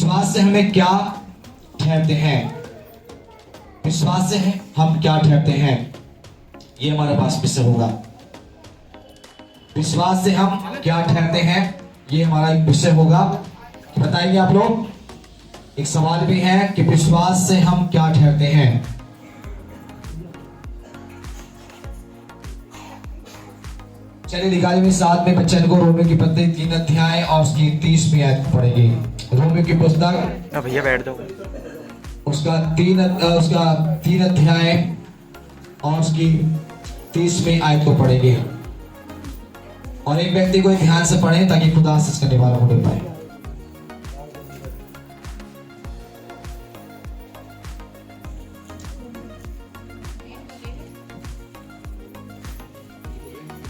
विश्वास से हमें क्या ठहरते हैं, विश्वास से हम क्या ठहरते हैं, ये हमारे पास विषय होगा। विश्वास से हम क्या ठहरते हैं, ये हमारा एक विषय होगा। बताइए आप लोग। एक सवाल भी है कि विश्वास से हम क्या ठहरते हैं। चलिए निकालिए मेरे साथ में बच्चन को रोमियो की पत्री 3 अध्याय और उसकी 30वीं आयत पढ़ेंगे। रोमियो की पुस्तक भैया बैठ जाओ। उसका 3 अध्याय और उसकी 30वीं आयत को पढ़ेंगे। और एक व्यक्ति को ध्यान से पढ़े ताकि खुदा से इसका निवारण हो पाए।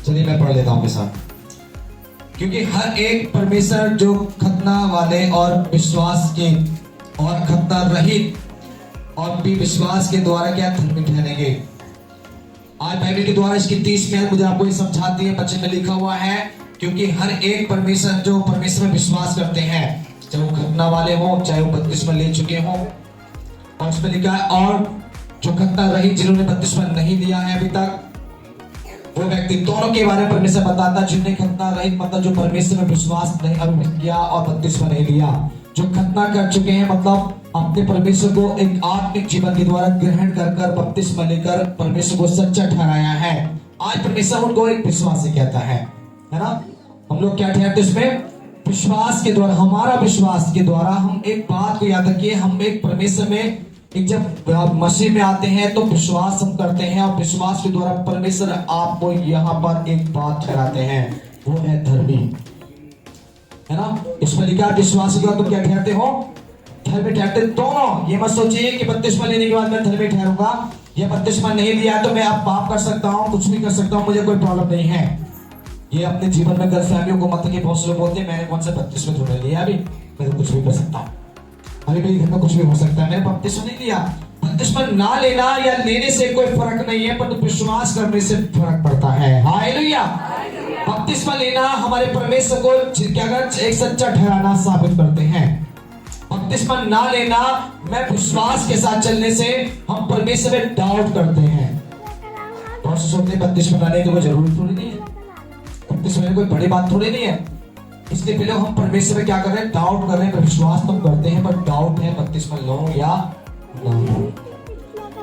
चलिए मैं पढ़ लेता हूं आपके साथ। क्योंकि हर एक परमेश्वर जो खतना वाले और विश्वास के और खतना रहित और भी विश्वास के द्वारा क्या धर्मी ठहरेंगे। आज बाइबल के द्वारा इसकी 30वीं आयत मुझे आपको ये समझाती है। बच्चे में लिखा हुआ है क्योंकि हर एक परमेश्वर जो परमेश्वर में विश्वास करते हैं, चाहे वो खतना वाले हो, चाहे वो बपतिस्मा ले चुके हो, और उसमें लिखा है और जो खतना रहित जिन्होंने बपतिस्मा नहीं लिया है अभी तक, वो व्यक्ति दोनों के बारे में परमेश्वर बताता है। जिन्हें खतना रहित मतलब जो परमेश्वर में विश्वास नहीं अर्पित किया और बपतिस्मा नहीं लिया, जो खतना कर चुके हैं मतलब अपने परमेश्वर को एक आत्मिक जीवन के द्वारा ग्रहण कर बपतिस्मा लेकर परमेश्वर को सच्चा ठहराया है। आज परमेश्वर उनको एक विश्वास से कहता है ना। हम लोग क्या ठहरते इसमें, विश्वास के द्वारा। हमारा विश्वास के द्वारा हम एक बात को याद रखिए, हम एक परमेश्वर में एक जब मसीह में आते हैं तो विश्वास हम करते हैं और विश्वास के द्वारा परमेश्वर आपको यहाँ पर एक बात ठहराते हैं, वो है धर्मी, है ना। इसमें लिखा विश्वास के द्वारा तुम क्या ठहरते हो, धर्मी ठहरते। दोनों ये मत सोचिए कि बपतिस्मा लेने के बाद मैं धर्मी ठहरूंगा, या बपतिस्मा नहीं लिया तो मैं अब पाप कर सकता हूँ, कुछ भी कर सकता हूँ, मुझे कोई प्रॉब्लम नहीं है। ये अपने जीवन में घर फैमिलियों को मत कि बहुत से लोग बोलते हैं मैंने कौन सा बपतिस्मा थोड़ा लिया, अभी मैं तो कुछ भी कर सकता हूँ, अभी मेरे घर में कुछ भी हो सकता है, मैंने बपतिस्मा नहीं लिया। बपतिस्मा ना लेना या लेने से कोई फर्क नहीं है, परंतु विश्वास करने से फर्क पड़ता है। हालेलुया। बपतिस्मा लेना हमारे परमेश्वर को क्या कर एक सच्चा ठहराना साबित करते हैं। बपतिस्मा ना लेना मैं विश्वास के साथ चलने से हम परमेश्वर में डाउट करते हैं। बहुत से सोचते हैं बपतिस्मा ना लेने की कोई जरूरत थोड़ी नहीं है, बपतिस्मा कोई बड़ी बात थोड़ी नहीं है। इसलिए पहले हम परमेश्वर में क्या कर रहे हैं, डाउट कर रहे हैं। विश्वास तो करते हैं पर डाउट है बपतिस्मा लो या ना लो।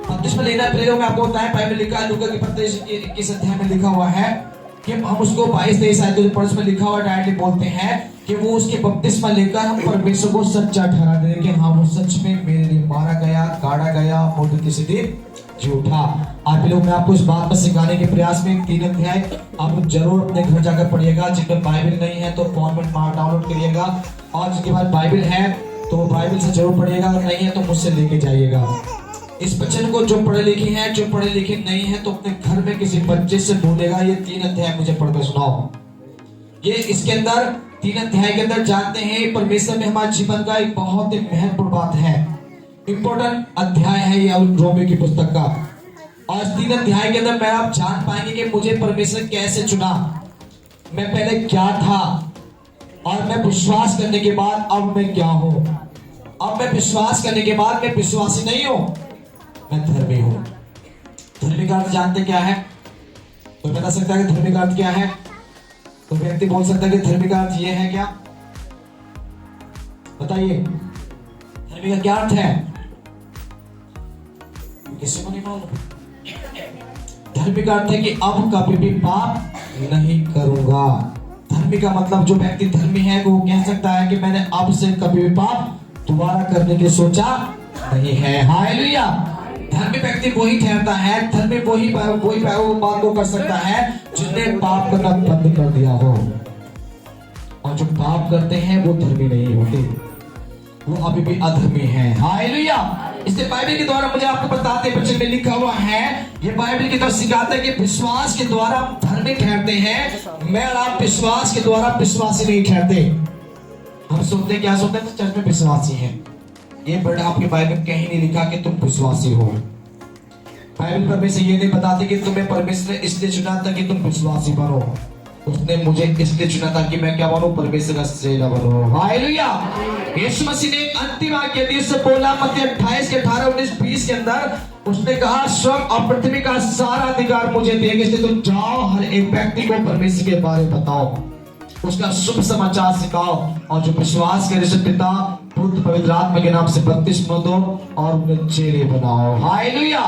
बपतिस्मा लेना पहले मैं आपको बताया, बाइबल लिखा है लूका की पत्री 21 अध्याय में लिखा हुआ है कि हम उसको 22-23 आयत के ऊपर में लिखा हुआ डायरेक्टली बोलते हैं कि वो उसके बपतिस्मा लेकर हम परमेश्वर को सच्चा ठहरा दें कि हाँ वो सच में मेरे लिए मारा गया, काटा गया, और तीसरे दिन जी उठा। आप लोग मैं आपको इस बात पर सिखाने के प्रयास में 3 अध्याय आप जरूर अपने घर जाकर पढ़िएगा। जिनका बाइबल नहीं है तो फोन में डाउनलोड करिएगा, और जिसके बाद बाइबल है तो बाइबल से जरूर पढ़िएगा, अगर नहीं है तो मुझसे लेके जाइएगा। इस वचन को जो पढ़े लिखे हैं, जो पढ़े लिखे नहीं है तो अपने घर में किसी बच्चे से बोलेगा ये 3 अध्याय मुझे पढ़ कर सुनाओ। ये इसके अंदर 3 अध्याय के अंदर जानते हैं परमेश्वर में हमारे जीवन का एक बहुत ही महत्वपूर्ण बात है, इंपॉर्टेंट अध्याय है ये रोमियो की पुस्तक का। और 3 अध्याय के अंदर मैं आप जान पाएंगे कि मुझे परमेश्वर कैसे चुना, मैं पहले क्या था, और मैं विश्वास करने के बाद अब मैं क्या हूं। अब मैं विश्वास करने के बाद मैं विश्वासी नहीं हूं, मैं धर्मी हूं। धर्मी का अर्थ जानते क्या है? कोई बता सकता है कि धर्मी का अर्थ क्या है? तो व्यक्ति बोल सकता है कि धर्मी का अर्थ ये है क्या? बताइए धर्मी का क्या अर्थ है? किसी को नहीं मालूम। धर्मी का अर्थ है कि अब कभी भी पाप नहीं करूंगा। धर्मी का मतलब जो व्यक्ति धर्मी है वो कह सकता है कि मैंने अब से कभी भी पाप दोबारा करने की सोचा नहीं है। हालेलुया। धर्मी व्यक्ति वही ठहरता है, धर्मी वही बात को कर सकता है जिसने पाप करना बंद कर दिया हो, और जो पाप करते हैं वो धर्मी नहीं होते, वो अभी भी अधर्मी है। हालेलुया। इसलिए बाइबल के द्वारा मुझे आपको बताते बच्चे में लिखा हुआ है, ये बाइबल की तरफ सिखाता है कि विश्वास के द्वारा हम धर्मी ठहरते हैं। मैं और आप विश्वास के द्वारा विश्वासी नहीं ठहरते। हम सोचते क्या सोचते हैं चर्च में विश्वासी हैं, ये वर्ड आपके बाइबल में कहीं नहीं लिखा कि तुम विश्वासी हो। बाइबल परमेश्वर ये नहीं बताते कि तुम्हें परमेश्वर ने इसलिए चुना था कि तुम विश्वासी बनो। उसने मुझे इसलिए चुना था कि मैं क्या बनूं, परमेश्वर का चेला बनूं। हालेलुया। यीशु मसीह ने एक अंतिम वाक्य दिया, उससे बोला मत्ती 28 के 18, 19, 20 के अंदर उसने कहा स्वर्ग और पृथ्वी का सारा अधिकार मुझे दिया गया, इसलिए तुम जाओ हर एक व्यक्ति को परमेश्वर के बारे में बताओ, उसका शुभ समाचार सिखाओ, और जो विश्वास करे उसे पिता पुत्र पवित्र आत्मा के नाम से बपतिस्मा दो और उन्हें चेले बनाओ। हालेलुया।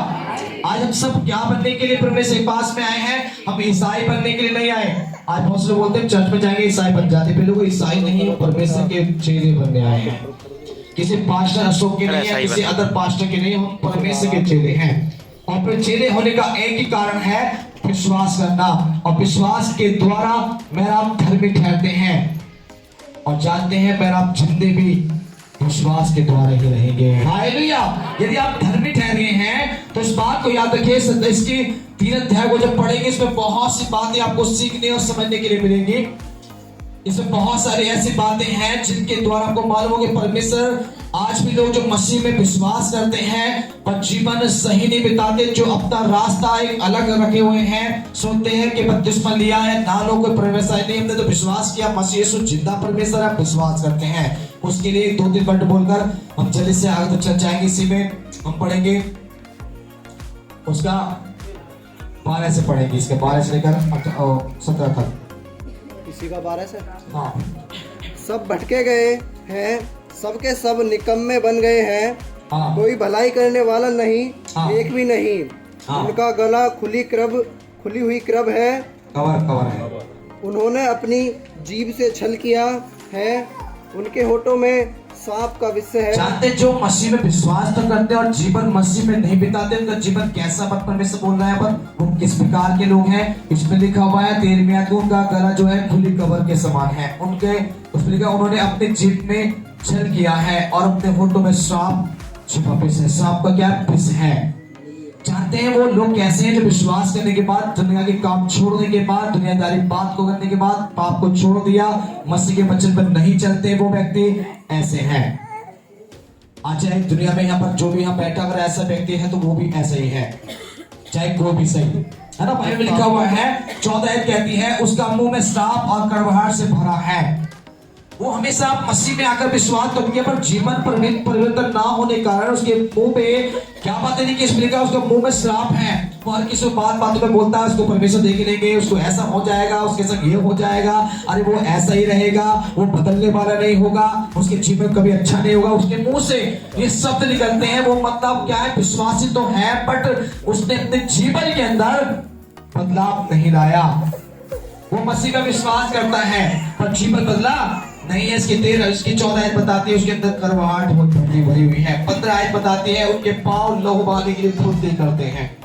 आज हम सब क्या बनने के लिए परमेश्वर के पास में आए हैं? हम ईसाई बनने के लिए नहीं आए। आज बहुत से लोग बोलते हैं चर्च में जाएंगे ईसाई बन जाते, फिर लोग ईसाई नहीं, परमेश्वर के चेले बनने आए हैं। किसी पास्टर अशोक के नहीं है, किसी अदर पास्टर के नहीं, हम परमेश्वर के चेले हैं। और फिर चेले होने का एक ही कारण है, विश्वास करना, और विश्वास के द्वारा मेरा आप धर्मी ठहरते हैं और जानते हैं मेरा आप जिंदे भी विश्वास के द्वारा ही रहेंगे। हालेलुया। यदि आप धर्मी ठहरे हैं तो इस बात को याद रखिए, इसकी 3 अध्याय को जब पढ़ेंगे इसमें बहुत सी बातें आपको सीखने और समझने के लिए मिलेंगी। इसमें बहुत सारी ऐसी बातें हैं जिनके द्वारा आपको मालूम हो कि परमेश्वर आज भी लोग जो मसीह में विश्वास करते हैं पर जीवन सही नहीं बिताते, जो अपना रास्ता एक अलग रखे हुए हैं, सोचते हैं कि बपतिस्मा लिया है ना लोग कोई परमेश्वर नहीं, हमने तो विश्वास किया मसीह यीशु जिंदा परमेश्वर है, विश्वास करते हैं। उसके लिए 2-3 वर्ड बोलकर हम जल्दी से आगे चल जाएंगे। इसी में हम पढ़ेंगे उसका 12 से पढ़ेंगे, इसके 12 से लेकर 17 तक, इसी का 12 से। हाँ। सब भटके गए हैं, सबके सब निकम्मे बन गए हैं, हाँ। कोई भलाई करने वाला नहीं, हाँ। एक भी नहीं। हाँ। उनका गला खुली हुई कृब है, कवर है। उन्होंने अपनी जीभ से छल किया है, उनके होठों में सांप का विष है। जानते जो मसीह में विश्वास तो करते हैं और जीवन मसीह में नहीं बिताते, उनका जीवन कैसा परमेश्वर बोल रहा है, पर वो किस प्रकार के लोग हैं इसमें लिखा हुआ है 13वें आयत, उनका गला जो है खुली कबर के समान है, उनके उसमें लिखा उन्होंने अपने जीभ में छल किया है और अपने होठों में सांप छिपा विष है। सांप का क्या विष है? जानते हैं वो लोग कैसे हैं जो विश्वास करने के बाद, दुनिया के काम छोड़ने के बाद, दुनियादारी बात को करने के बाद पाप को छोड़ दिया, मसीह के वचन पर नहीं चलते, वो व्यक्ति ऐसे हैं। आज चाहे दुनिया में यहाँ पर जो भी यहाँ बैठा अगर ऐसा व्यक्ति है तो वो भी ऐसा ही है, चाहे कोई भी सही है ना। बाइबल में लिखा हुआ है 14 आयत कहती है उसका मुंह में श्राप और कड़वाहट से भरा है। वो हमेशा मसीह में आकर विश्वास तो किया पर जीवन परिवर्तन ना होने कारण उसके मुंह पे क्या बातें नहीं कि इसमें लिखा उसका मुंह में श्राप है। वो हर किसी बातों में बोलता है उसको परमेश्वर देख लेंगे, उसको ऐसा हो जाएगा, उसके संग ये हो जाएगा, अरे वो ऐसा ही रहेगा, वो बदलने वाला नहीं होगा, उसके जीवन कभी अच्छा नहीं होगा। उसके मुंह से ये शब्द निकलते हैं, वो मतलब क्या है, विश्वासी तो है बट उसने अपने जीवन के अंदर बदलाव नहीं लाया। वो मसीह का विश्वास करता है पर जीवन बदला नहीं है। इसकी 14 आयत बताती है उसके अंदर करवाहट भरी हुई है। 15 आयत बताती है उनके पांव लहू बहाने के लिए फुर्ती करते हैं।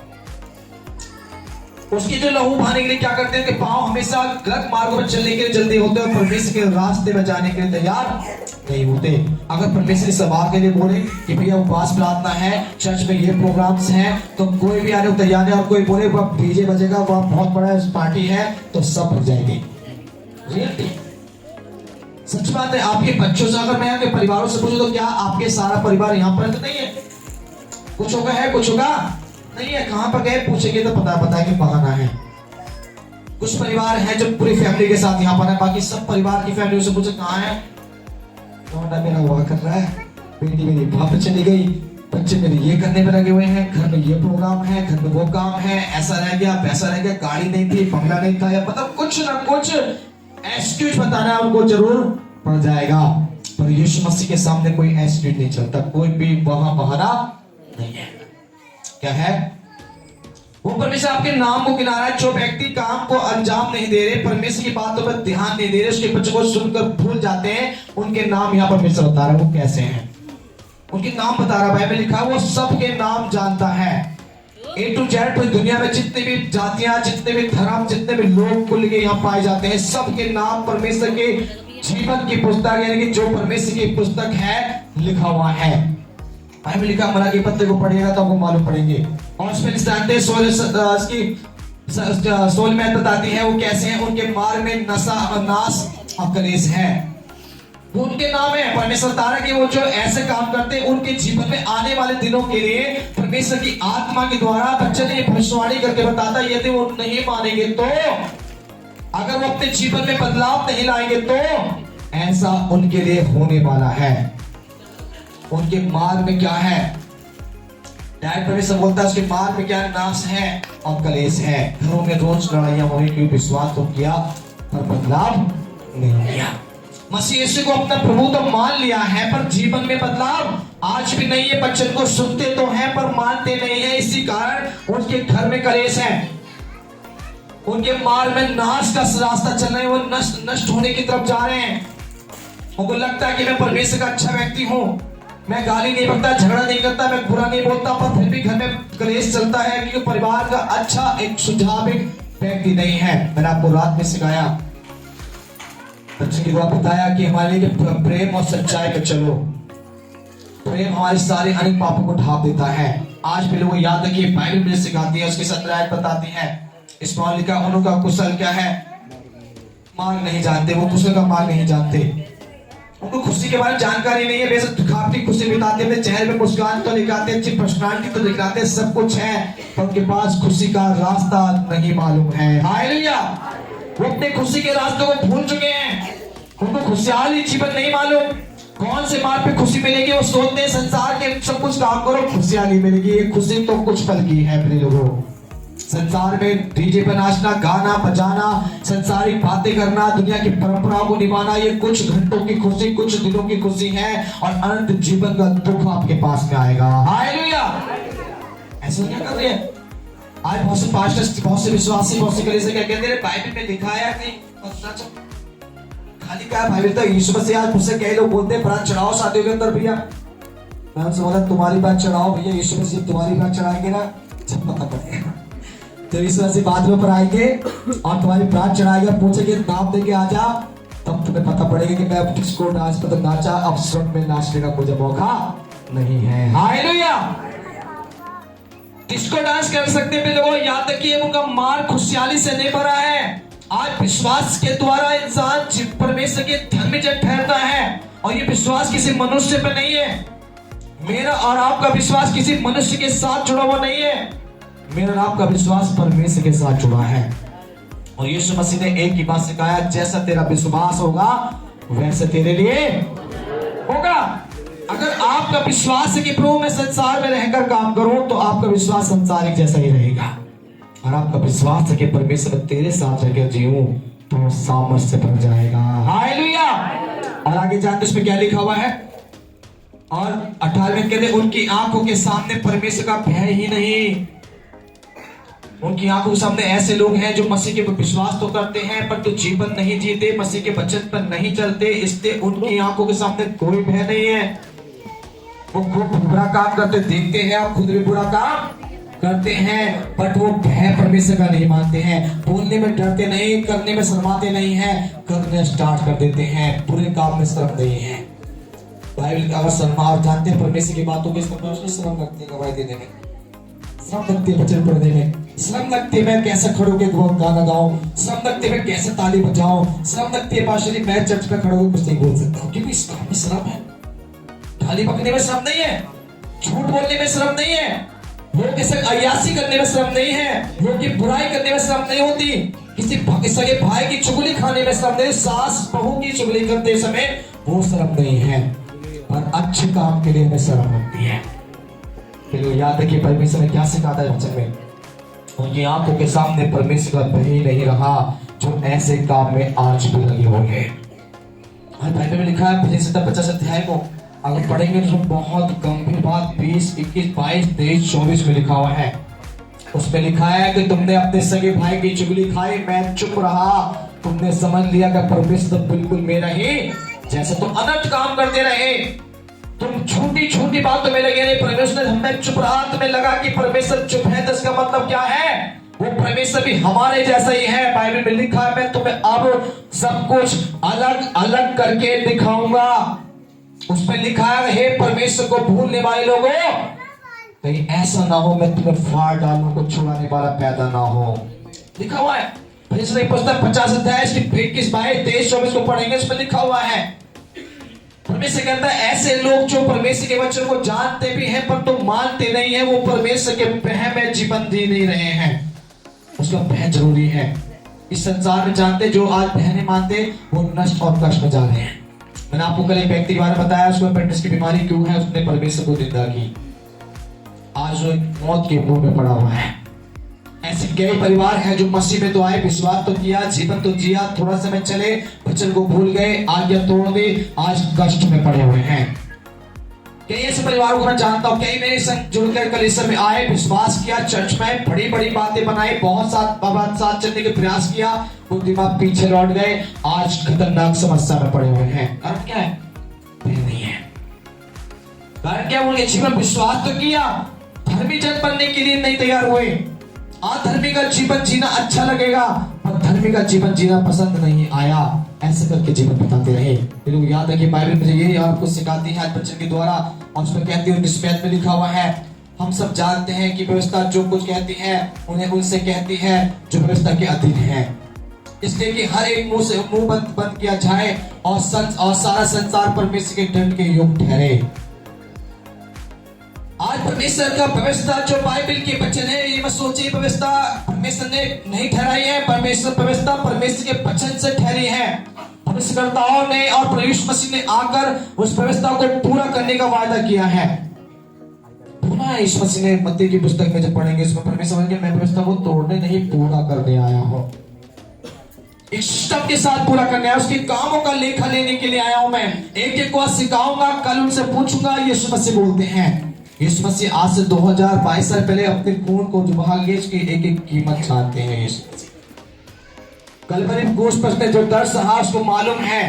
उसकी जो लहू बहाने के लिए क्या करते हैं, उनके पांव हमेशा गलत मार्गों पर चलने के लिए जल्दी होते हैं और परमेश्वर के रास्ते में जाने के लिए तैयार नहीं होते। अगर परमेश्वर सभा के लिए बोले कि भैया उपवास प्रार्थना है, चर्च में ये प्रोग्राम्स हैं, तो कोई भी आने को तैयार है, और कोई बोले वह डीजे बजेगा, वह बहुत बड़ा पार्टी है, तो सब भर जाएंगे। रियलिटी सच बात है। आपके बच्चों से अगर मैं आपके परिवारों से पूछूं तो क्या आपके सारा परिवार यहाँ पर तो नहीं है? कुछ होगा है, कुछ होगा नहीं है। कहां पर गए पूछेंगे तो पता कि बहाना है। कुछ परिवार हैं जो पूरी फैमिली के साथ यहाँ पर है, बाकी सब परिवार की फैमिली से पूछे कहाँ है, लौंडा मेरा हुआ कर रहा है, बेटी मेरी वहां पर चली गई, बच्चे मेरे ये करने में लगे हुए हैं, घर में ये प्रोग्राम है, घर में वो काम है, ऐसा रह गया वैसा रह गया, गाड़ी नहीं थी, बंगला नहीं था, या मतलब कुछ ना कुछ एक्सक्यूज बताना उनको जरूर पड़ जाएगा। पर यीशु मसीह के सामने कोई एक्सक्यूज नहीं चलता, कोई भी वहां बहाना नहीं है। क्या है वो? परमेश्वर आपके नाम को गिना रहा है। जो व्यक्ति काम को अंजाम नहीं दे रहे, परमेश्वर की बातों पर ध्यान नहीं दे रहे, उसके बच्चों को सुनकर भूल जाते हैं, उनके नाम यहाँ परमेश्वर बता रहा है वो कैसे हैं। उनके नाम बता रहा है, बाइबल लिखा है वो सबके नाम जानता है, A to Z। पूरी दुनिया में जितने भी जातियां, जितने भी धर्म, जितने भी लोग कुल के यहाँ पाए जाते हैं, सबके नाम परमेश्वर के जीवन की पुस्तक यानी कि जो परमेश्वर की पुस्तक है लिखा हुआ है। बाइबल लिखा मलाकी पत्ते को पढ़िएगा तो आपको मालूम पड़ेंगे। और उसमें जानते हैं 16 में बताती है वो कैसे हैं। उनके मार्ग में नशा और नाश और कलेश है, वो उनके नाम है। परमेश्वर तारा कि वो जो ऐसे काम करते हैं उनके जीवन में आने वाले दिनों के लिए परमेश्वर की आत्मा के द्वारा बच्चे ने भविष्यवाणी करके बताता है, यदि वो नहीं मानेंगे तो अगर वो अपने जीवन में बदलाव नहीं लाएंगे तो ऐसा उनके लिए होने वाला है। उनके मार्ग में क्या है? डायरेक्ट परमेश्वर बोलता है उसके मार्ग में क्या है? नाश है और कलेश है। घरों में रोज लड़ाइयां हो रही क्योंकि विश्वास तो किया पर बदलाव नहीं किया। मसीह यीशु को अपना प्रभु तो मान लिया है पर जीवन में बदलाव आज भी नहीं है। वचन को सुनते तो हैं पर मानते नहीं है। इसी कारण उनके घर में कलेश है। उनके मार्ग में नाश का रास्ता चल रहे हैं। वो नष्ट होने की तरफ जा रहे हैं। उनको लगता है कि मैं परमेश्वर का अच्छा व्यक्ति हूँ, मैं गाली नहीं बकता, झगड़ा नहीं करता, मैं बुरा नहीं बोलता, पर फिर भी घर में कलेश चलता है क्योंकि परिवार का अच्छा एक सुझाविक व्यक्ति नहीं है। मैंने आपको रात में सिखाया, बच्चे की बात बताया कि हमारे लिए प्रेम और सच्चाई पे चलो। प्रेम हमारे सारे अनेक पापों को ढांप देता है। आज भी लोगों याद रखिए, बाइबल मुझे सिखाती है, उसके 17 आयत बताती है। इस मालिक का उनका कुशल क्या है? मार्ग नहीं जानते। वो कुशल का मार्ग नहीं जानते। उनको खुशी के बारे में जानकारी नहीं है। वैसे काफी खुशी बिताते हैं, चेहरे पे मुस्कान तो दिखाते, अच्छी पर्सनालिटी तो दिखाते, सब कुछ है, पर उनके पास खुशी का रास्ता नहीं मालूम है। हालेलुया! वो अपने खुशी के रास्तों को भूल चुके हैं। उनको खुशहाली जीवन नहीं मालूम। कौन से मार्ग पे खुशी मिलेगी वो सोचते हैं संसार के सब कुछ काम करो खुशहाली मिलेगी। ये खुशी तो कुछ पल की है अपने लोगों। संसार में डीजे पे नाचना, गाना बजाना, संसारिक बातें करना, दुनिया की परंपराओं को निभाना, ये कुछ घंटों की खुशी, कुछ दिनों की खुशी है और अनंत जीवन का दुख आपके पास में आएगा। हालेलुया! ऐसा क्या कर रहे हैं आज बहुत से पास्टर, बहुत से विश्वासी, बहुत से कलीसिया क्या कहते हैं? बाइबल में लिखा है नहीं, खाली क्या बाइबल तो यीशु मसीह। आज मुझसे कई लोग बोलते हैं प्राण चढ़ाओ शादियों के अंदर। भैया मैं उनसे बोला तुम्हारी बात चढ़ाओ भैया, यीशु मसीह तुम्हारी बात चढ़ाएंगे ना जब पता पड़ेगा। जब इस वजह से बाद में पर आएंगे और तुम्हारी प्राण चढ़ाएगा, पूछेंगे नाम देके आ जा, तब तुम्हें पता पड़ेगा कि मैं अब डिस्को डांस पर तो नाचा, अब स्वर्ग में नाचने का कोई मौका नहीं है। हालेलुया! डिस्को डांस कर सकते हैं लोगों, याद रखिए उनका मार्ग खुशहाली से नहीं भरा है। आज विश्वास के द्वारा इंसान परमेश्वर के धन में जब ठहरता है और ये विश्वास किसी मनुष्य पर नहीं है। मेरा और आपका विश्वास किसी मनुष्य के साथ जुड़ा हुआ नहीं है। मेरा और आपका विश्वास परमेश्वर के साथ जुड़ा है। और यीशु मसीह ने एक ही बात सिखाया, जैसा तेरा विश्वास होगा वैसे तेरे लिए होगा। अगर आपका विश्वास है कि प्रभु मैं संसार में रहकर काम करूं तो आपका विश्वास संसारिक जैसा ही रहेगा। और आपका विश्वास है कि परमेश्वर तेरे साथ रहकर जीऊं तो सामर्थ से भर जाएगा। हालेलुया! और आगे जानते इसमें क्या लिखा हुआ है? और 18वें कहते उनकी आंखों के सामने परमेश्वर का भय ही नहीं। उनकी आंखों के सामने ऐसे लोग हैं जो मसीह के विश्वास तो करते हैं पर तो जीवन नहीं जीते, मसीह के वचन पर नहीं चलते, इसलिए उनकी आंखों के सामने कोई भय नहीं है। वो खूब बुरा काम करते देखते हैं और खुद भी बुरा काम करते हैं, बट वो भय परमेश्वर का नहीं मानते हैं। बोलने में डरते नहीं, करने में शर्माते नहीं है, करने स्टार्ट कर देते हैं। बुरे काम में शर्म नहीं है। बाइबल अगर शर्मा और जानते हैं परमेश्वर की बातों के शर्म लगती है गवाही देने में, शर्म लगती है वचन पढ़ने में, शर्म लगती है मैं कैसे खड़ो के गाना गाऊं, शर्म लगती है मैं कैसे ताली बजाऊं, शर्म लगती है पास्टर जी मैं चर्च पे खड़ो होकर कुछ नहीं बोल सकता हूं क्योंकि इस काम में शर्म है। थाली पकड़ने में शर्म नहीं है, झूठ बोलने में शर्म नहीं है, लोग के संग अय्यासी करने में शर्म नहीं है, लोग की बुराई करने में शर्म नहीं होती, किसी सगे भाई की चुगली खाने में शर्म नहीं, सास बहू की चुगली करते समय वो शर्म नहीं है, पर अच्छे काम के लिए हमें शर्म लगती है। फिर याद रखिए परमेश्वर ने क्या सिखाता है वचन में, उनकी आंखों के सामने परमेश्वर का भय नहीं रहा जो ऐसे काम में आज भी लगे हुए हैं। बाइबल में लिखा है 50 अध्याय को अगर पढ़ेंगे तो बहुत गंभीर बात 20, 21, 22, 23, 24 में लिखा हुआ है। उसमें लिखा है कि तुमने अपने सगे भाई की चुगली खाई, मैं चुप रहा, तुमने समझ लिया कि परमेश्वर बिल्कुल मेरा ही जैसे तुम अनर्थ काम करते रहे, तुम छोटी छोटी बातों में लगे रहे, परमेश्वर हमें चुप रहा, तुम्हें लगा कि परमेश्वर चुप है तो इसका मतलब क्या है? वो परमेश्वर भी हमारे जैसा ही है। बाइबल में लिखा है मैं तुम्हें अब सब कुछ अलग अलग करके दिखाऊंगा। उसमें लिखा है हे परमेश्वर को भूलने वाले लोगों, कहीं ऐसा ना हो मैं तुम्हें फाड़ डालूं, को छुड़ाने वाला पैदा ना हो। लिखा हुआ है 50 अध्याय इसकी 21, 22, 23, 24 को पढ़ेंगे, उसमें लिखा हुआ है परमेश्वर कहता है ऐसे लोग जो परमेश्वर के वचन को जानते भी हैं पर तो मानते नहीं है, वो परमेश्वर के भय में जीवन जी नहीं रहे हैं। उसका भय जरूरी है। इस संसार में जानते, जो आज बहने मानते वो नष्ट और कष्ट में जा रहे हैं। मैंने आपको कल एक व्यक्ति के बारे में बताया, उसको अपेंडिक्स की बीमारी क्यों है, उसने परमेश्वर को निंदा की, आज वो मौत के मुंह में पड़ा हुआ है। ऐसे कई परिवार हैं जो मसीह में तो आए, विश्वास तो किया, जीवन तो जिया, थोड़ा समय चले, वचन को भूल गए, आज्ञा तोड़ दी, आज कष्ट में पड़े हुए हैं। कई ऐसे परिवारों को मैं जानता हूं, कई मेरे संग जुड़कर कलीसिया में आए, विश्वास किया, चर्च में बड़ी बड़ी बातें बनाई, बहुत साथ चलने का प्रयास किया, वो दिमाग पीछे लौट गए, आज खतरनाक समस्या में पड़े हुए हैं। कारण क्या है? नहीं है। कारण क्या? उनके जीवन विश्वास तो किया, धर्मी जन बनने के लिए नहीं तैयार हुए। अधर्मी का जीवन जीना अच्छा लगेगा, पर धर्मी का जीवन जीना पसंद नहीं आया, ऐसे करके जीवन बिताते रहे। ये लोग याद रखिए, बाइबल मुझे ये आपको सिखाती है वचन के द्वारा, और उसमें कहती है, 19 में लिखा हुआ है, हम सब जानते हैं कि व्यवस्था जो कुछ कहती है उन्हें उनसे कहती है जो व्यवस्था के अधीन है, इसलिए कि हर एक मुंह से मुंह बंद किया जाए और सारा संसार परमेश्वर के दंड के योग्य ठहरे। आज परमेश्वर का व्यवस्था जो बाइबल के वचन है, ये मत सोचिए व्यवस्था परमेश्वर ने नहीं ठहराई है, व्यवस्था परमेश्वर के वचन से ठहरी है। भविष्यकर्ताओं ने और प्रभु यीशु मसीह ने आकर उस व्यवस्था को पूरा करने का वायदा किया है। यीशु मसीह ने मत्ती की पुस्तक में जब पढ़ेंगे, इसमें परमेश्वर ने, मैं व्यवस्था को तोड़ने नहीं पूरा करने आया हूं, एक सिस्टम के साथ पूरा करने आया, उसके कामों का लेखा लेने के लिए आया हूं। मैं एक एक को सिखाऊंगा, कल उनसे पूछूंगा। यीशु मसीह बोलते हैं, यीशु मसीह आज से 2022 साल पहले अपने खून को जो बहा लिए, उसकी एक एक कीमत जानते हैं। यीशु मसीह कलवरी क्रूस पर उसने जो दर्द सहा उसको मालूम है,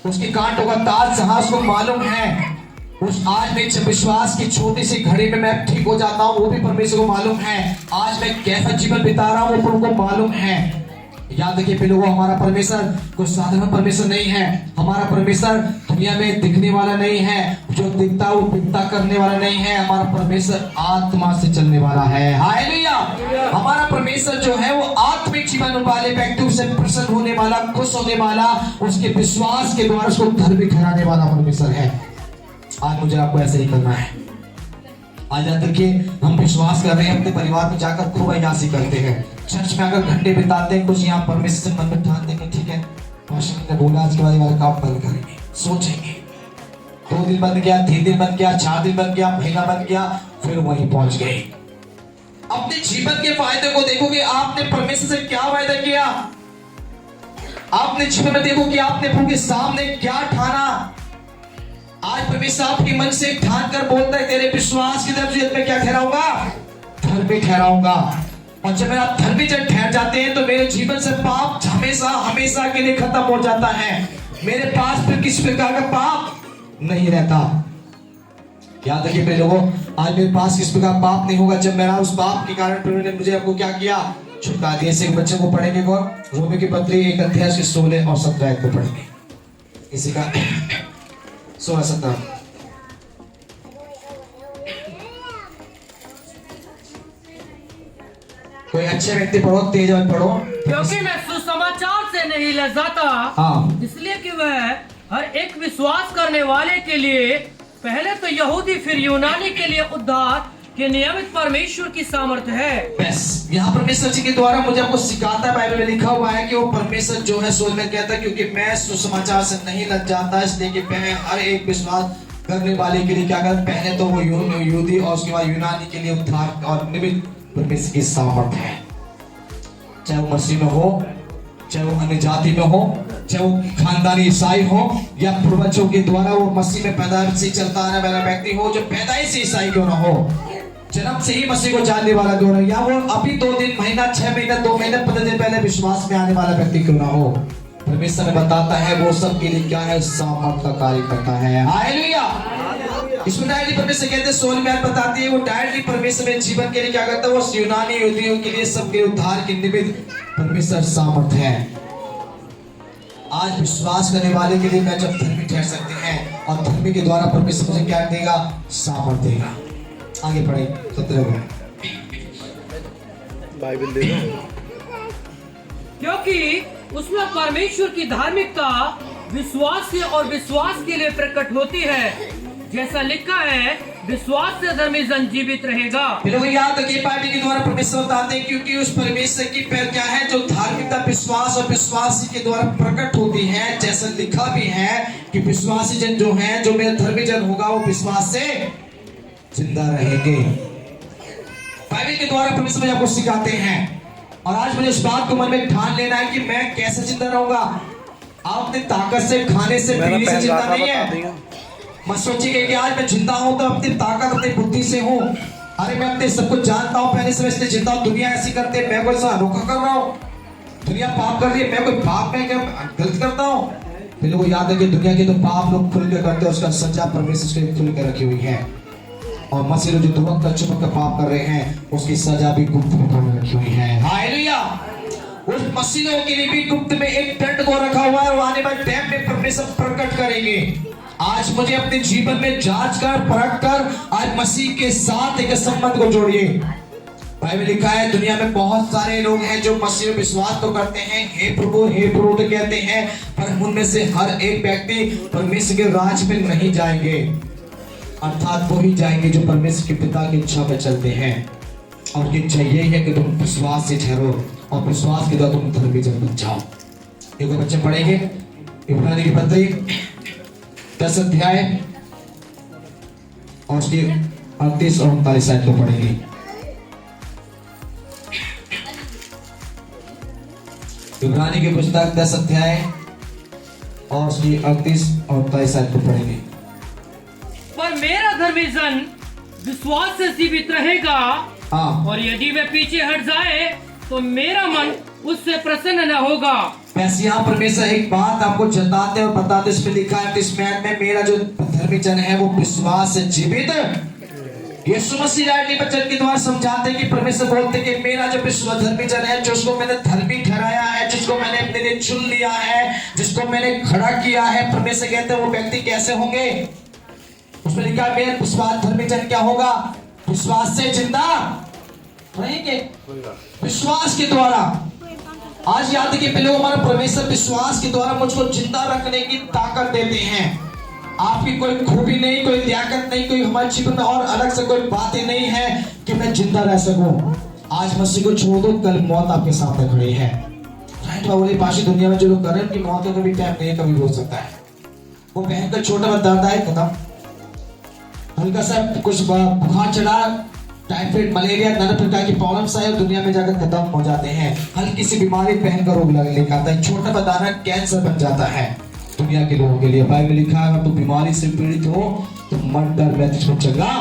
उसके कांटों का ताज सहा उसको मालूम है। उस आज में विश्वास की छोटी सी घड़ी में मैं ठीक हो जाता हूँ, वो भी परमेश्वर को मालूम है। आज मैं कैसा जीवन बिता रहा हूँ वो उनको मालूम है। याद रखिए प्रिय लोगों, हमारा परमेश्वर कोई साधारण परमेश्वर नहीं है। हमारा परमेश्वर दुनिया में दिखने वाला नहीं है, जो दिखता वो पिता करने वाला नहीं है। हमारा परमेश्वर आत्मा से चलने वाला है। हालेलुया। हमारा परमेश्वर जो है वो आत्मिक जीवन वाले व्यक्ति से प्रसन्न होने वाला, खुश होने वाला, उसके विश्वास के द्वारा उसको धर्मी ठहराने वाला परमेश्वर है। आज मुझे आपको ऐसे ही करना है। आज देखिए, हम विश्वास कर रहे हैं, अपने परिवार में जाकर खूब अयासी करते हैं, चर्च में अगर घंटे बिताते हैं, कुछ यहाँ परमेश्वर से मन में ठान देंगे, ठीक है पास्टर ने बोला आज के बाद वाला काम बंद करेंगे, सोचेंगे। 2 दिन बन गया, 3 दिन बन गया, 4 दिन बन गया, महीना बन गया, फिर वहीं पहुंच गए। अपने जीवन के फायदे को देखोगे, आपने परमेश्वर से क्या वायदा किया। आपने जीवन में देखो कि आपने प्रभु के सामने क्या ठाना। आज परमेश्वर आपके मन से ठान कर बोलता है, तेरे विश्वास की तरफ मैं क्या ठहराऊंगा, धर्मी ठहराऊंगा। और जब आप धर्मी जन ठहर जाते हैं तो मेरे जीवन से पाप हमेशा हमेशा के लिए खत्म हो जाता है। मेरे पास फिर किसी प्रकार का पाप नहीं रहता। याद रखिए मेरे लोगों, आज मेरे पास किस प्रकार पाप नहीं होगा। जब मेरा उस पाप के कारण प्रभु ने मुझे आपको क्या किया, छुटका दिया। से बच्चे को पढ़ेंगे कौन, रोमी की पत्री 1 अध्याय से 16 और 17 को पढ़ेंगे। इसी का 16-17 कोई अच्छे व्यक्ति पढ़ो, तेज में पढ़ो। क्योंकि मैं सुसमाचार से नहीं लजाता, हाँ, इसलिए कि वह हर एक विश्वास करने वाले के लिए, पहले तो यहूदी फिर यूनानी के लिए उद्धार के नियमित परमेश्वर की सामर्थ्य है। बस यहाँ परमेश्वर जी के द्वारा मुझे आपको सिखाता है, बाइबल में लिखा हुआ है कि वो परमेश्वर जो है सोल में कहता है, क्योंकि मैं सुसमाचार से नहीं लग जाता, इसलिए कि मैं हर एक विश्वास करने वाले के लिए क्या कर, पहले तो वो यहूदी और उसके बाद यूनानी के लिए उद्धार और निमित्त परमेश्वर की सामर्थ्य है। चाहे वो मसीह में हो, चाहे वो अन्य जाति में हो, चाहे वो खानदानी ईसाई हो, या पूर्वजों के द्वारा वो मसीह में पैदाइश से चलता आने वाला व्यक्ति हो, जो पैदाइश से ईसाई क्यों ना हो, जन्म से ही मसीह को जानने वाला क्यों ना, या वो अभी 2 दिन, महीना, 6 महीना, 2 महीने, 15 दिन पहले विश्वास में आने वाला व्यक्ति क्यों ना हो, परमेश्वर ने बताता है वो सब के लिए क्या है, सामर्थ का कार्य करता है। हालेलुया। इसमें डायरेक्टली परमेश्वर कहते हैं, 16 में बताती है, वो डायरेक्टली परमेश्वर में जीवन के लिए क्या करता है, वो यूनानी यहूदियों के लिए सबके उद्धार के निमित्त परमेश्वर सामर्थ है। आज विश्वास करने वाले के लिए मैं जब धर्मी ठहर सकते हैं, और धर्मी के द्वारा परमेश्वर मुझे क्या देगा, सामर्थ देगा। आगे पढ़े 17 में बाइबल दे दो। क्योंकि उसमें परमेश्वर की धार्मिकता विश्वास से और विश्वास के लिए प्रकट होती है, जैसा लिखा है, विश्वास से धर्मी जन जीवित रहेगा। फिर वो याद रखिए बाइबल के द्वारा परमेश्वर बताते हैं क्योंकि उस परमेश्वर की क्या है जो धार्मिकता विश्वास और विश्वासी के द्वारा प्रकट होती है, जैसा लिखा भी है कि विश्वासी जन जो है, जो मेरा धर्मी जन होगा वो विश्वास से जिंदा रहेंगे। बाइबल के द्वारा परमेश्वर मुझे आपको सिखाते हैं और आज मुझे इस बात को मन में ठान लेना है कि मैं कैसे जिंदा रहूंगा। आप अपनी ताकत से, खाने से, पीने से जिंदा नहीं है। मत सोचिए कि आज मैं जिंदा हूं तो अपनी ताकत, अपनी बुद्धि से हूं। अरे मैं अपने सब कुछ जानता हूं, पहले से इसलिए जिंदा हूं। दुनिया ऐसी करते है, मैं कोई सा अनोखा कर रहा हूं। दुनिया पाप कर रही है, मैं कोई पाप में क्या गलत करता हूं। फिर लोग याद है कि दुनिया के तो पाप लोग खुल के करते हैं, उसका सजा परमेश्वर ने खुल के रखी हुई है। और मसीह जो दुबक कर चुपक कर पाप कर रहे हैं, उसकी सजा भी गुप्त में रखी हुई है। हालेलुया। उस मसीहों के लिए भी गुप्त में एक दंड को रखा हुआ है और आने वाले टाइम में परमेश्वर प्रकट करेंगे। आज मुझे अपने जीवन में जांच कर, परख कर आज मसीह के साथ एक संबंध को जोड़िए। बाइबल लिखा है दुनिया में बहुत सारे लोग हैं जो मसीह में विश्वास तो करते हैं, हे प्रभु तो कहते हैं, पर उनमें से हर एक व्यक्ति परमेश्वर के राज में नहीं जाएंगे। अर्थात वो ही जाएंगे जो परमेश्वर के पिता की इच्छा में चलते हैं। और ये चाहिए है कि तुम विश्वास से ठहरो और विश्वास के द्वारा तुम धर्मी जन बन जाओ। एक बच्चे पढ़ेंगे इब्रानी की पत्री 10 अध्याय और उसकी 38 और 39 आयत को पढ़ेंगे। इब्रानी की पुस्तक 10 अध्याय और उसकी 38 और 39 आयत को पढ़ेंगे। पर मेरा धर्मी जन विश्वास से जीवित रहेगा, और यदि वे पीछे हट जाए तो मेरा मन उससे प्रसन्न न होगा। वैसे यहाँ परमेश्वर एक बात आपको जताते और बताते, इसमें लिखा है इसमें में मेरा जो धर्मी जन है वो विश्वास से जीवित। यीशु मसीह वचन के द्वारा समझाते कि परमेश्वर बोलते कि मेरा जो धर्मी जन है, जिसको मैंने धर्मी ठहराया है, जिसको मैंने अपने लिए चुन लिया है, जिसको मैंने खड़ा किया है, परमेश्वर कहते हैं वो व्यक्ति कैसे होंगे। उसमें लिखा है मेरा विश्वास धर्मी जन क्या होगा, विश्वास से जिंदा रहेंगे, विश्वास के द्वारा। आज याद रखिए पहले हमारा परमेश्वर विश्वास के द्वारा मुझको जिंदा रखने की ताकत देते हैं। आपकी कोई खूबी नहीं, कोई लियाकत नहीं, कोई हमारे जीवन में और अलग से कोई बातें नहीं है कि मैं जिंदा रह सकूं। आज मसीह को छोड़ दो, कल मौत आपके सामने खड़ी है। राइट बाबू, पाशी दुनिया में जो लोग कर रहे हैं उनकी मौत का कभी टाइम नहीं, कभी हो सकता है। वो भयंकर छोटा सा दर्द है, खत्म। हल्का सा कुछ बुखार चढ़ा, टाइफाइड, मलेरिया, नाना प्रकार की प्रॉब्लम्स आए, दुनिया में जाकर खत्म हो जाते हैं। हल्की सी बीमारी भयंकर रोग लेकर आता है, छोटा बताना कैंसर बन जाता है दुनिया के लोगों के लिए। बाइबल लिखा है अगर तुम बीमारी से पीड़ित हो तो मत डर, मैं तुझको चंगा